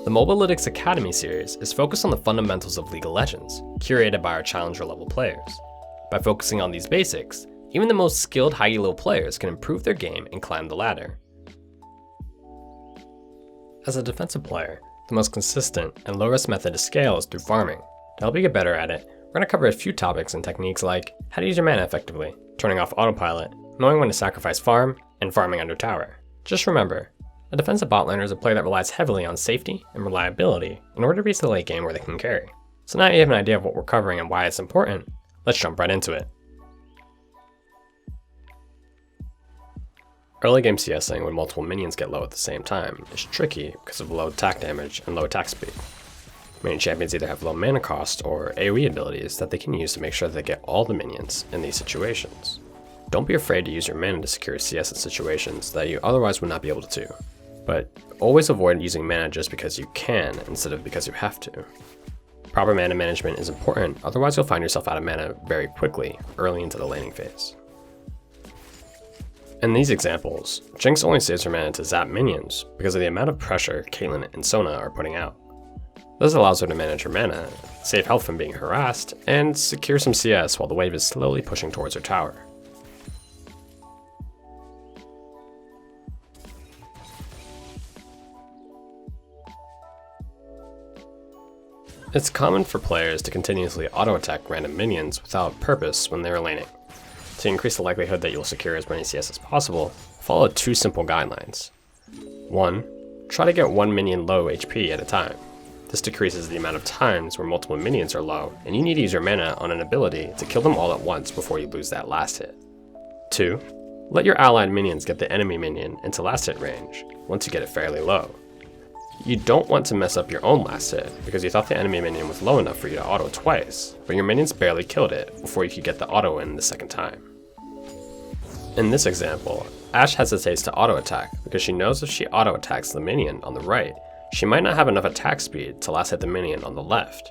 The Mobalytics Academy series is focused on the fundamentals of League of Legends, curated by our challenger level players. By focusing on these basics, even the most skilled high elo players can improve their game and climb the ladder. As a defensive player, the most consistent and low-risk method to scale is through farming. To help you get better at it, we're going to cover a few topics and techniques like how to use your mana effectively, turning off autopilot, knowing when to sacrifice farm, and farming under tower. Just remember, a defensive bot laner is a player that relies heavily on safety and reliability in order to reach the late game where they can carry. So now you have an idea of what we're covering and why it's important, let's jump right into it. Early game CSing when multiple minions get low at the same time is tricky because of low attack damage and low attack speed. Many champions either have low mana cost or AoE abilities that they can use to make sure that they get all the minions in these situations. Don't be afraid to use your mana to secure CS in situations that you otherwise would not be able to do, but always avoid using mana just because you can instead of because you have to. Proper mana management is important, otherwise you'll find yourself out of mana very quickly early into the laning phase. In these examples, Jinx only saves her mana to zap minions because of the amount of pressure Caitlyn and Sona are putting out. This allows her to manage her mana, save health from being harassed, and secure some CS while the wave is slowly pushing towards her tower. It's common for players to continuously auto-attack random minions without purpose when they are laning. To increase the likelihood that you'll secure as many CS as possible, follow 2 simple guidelines. 1. Try to get one minion low HP at a time. This decreases the amount of times where multiple minions are low, and you need to use your mana on an ability to kill them all at once before you lose that last hit. 2. Let your allied minions get the enemy minion into last hit range, once you get it fairly low. You don't want to mess up your own last hit, because you thought the enemy minion was low enough for you to auto twice, but your minions barely killed it before you could get the auto in the second time. In this example, Ashe hesitates to auto attack because she knows if she auto attacks the minion on the right, she might not have enough attack speed to last hit the minion on the left.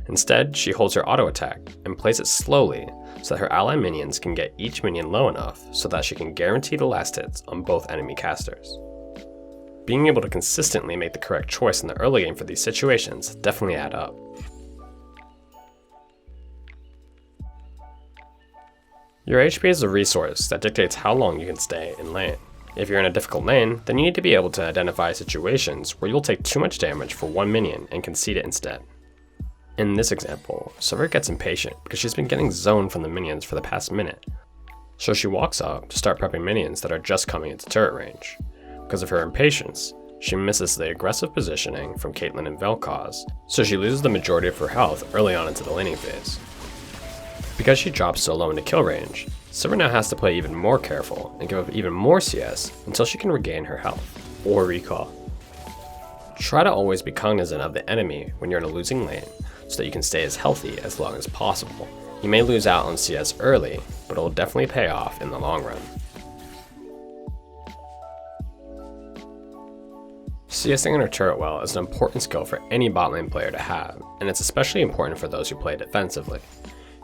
Instead, she holds her auto attack and plays it slowly so that her ally minions can get each minion low enough so that she can guarantee the last hits on both enemy casters. Being able to consistently make the correct choice in the early game for these situations definitely add up. Your HP is a resource that dictates how long you can stay in lane. If you're in a difficult lane, then you need to be able to identify situations where you'll take too much damage for one minion and concede it instead. In this example, Sirh gets impatient because she's been getting zoned from the minions for the past minute. So she walks up to start prepping minions that are just coming into turret range. Because of her impatience, she misses the aggressive positioning from Caitlyn and Vel'Koz, so she loses the majority of her health early on into the laning phase. Because she drops so low into kill range, Sirh now has to play even more careful and give up even more CS until she can regain her health, or recall. Try to always be cognizant of the enemy when you're in a losing lane, so that you can stay as healthy as long as possible. You may lose out on CS early, but it will definitely pay off in the long run. CSing under turret well is an important skill for any bot lane player to have, and it's especially important for those who play defensively.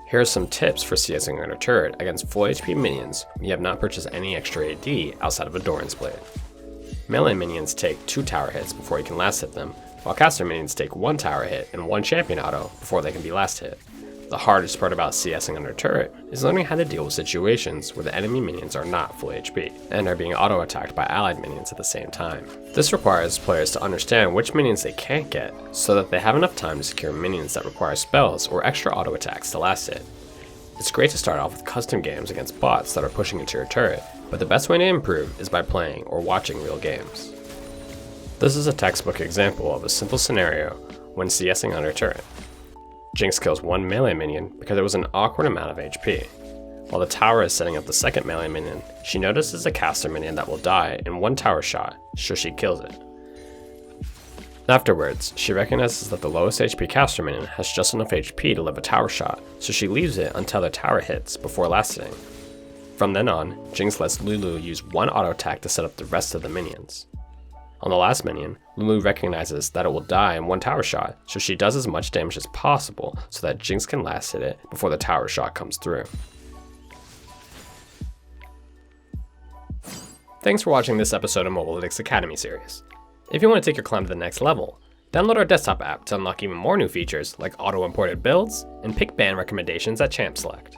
Here are some tips for CSing under turret against full HP minions when you have not purchased any extra AD outside of a Doran's Blade. Melee minions take 2 tower hits before you can last hit them, while caster minions take 1 tower hit and 1 champion auto before they can be last hit. The hardest part about CSing under turret is learning how to deal with situations where the enemy minions are not full HP, and are being auto-attacked by allied minions at the same time. This requires players to understand which minions they can't get, so that they have enough time to secure minions that require spells or extra auto-attacks to last hit. It's great to start off with custom games against bots that are pushing into your turret, but the best way to improve is by playing or watching real games. This is a textbook example of a simple scenario when CSing under turret. Jinx kills 1 melee minion because it was an awkward amount of HP. While the tower is setting up the second melee minion, she notices a caster minion that will die in 1 tower shot, so she kills it. Afterwards, she recognizes that the lowest HP caster minion has just enough HP to live a tower shot, so she leaves it until the tower hits before last hitting. From then on, Jinx lets Lulu use 1 auto attack to set up the rest of the minions. On the last minion, Lulu recognizes that it will die in 1 tower shot, so she does as much damage as possible so that Jinx can last hit it before the tower shot comes through. Thanks for watching this episode of Mobalytics Academy series. If you want to take your climb to the next level, Download our desktop app to unlock even more new features like auto-imported builds and pick ban recommendations at champ select.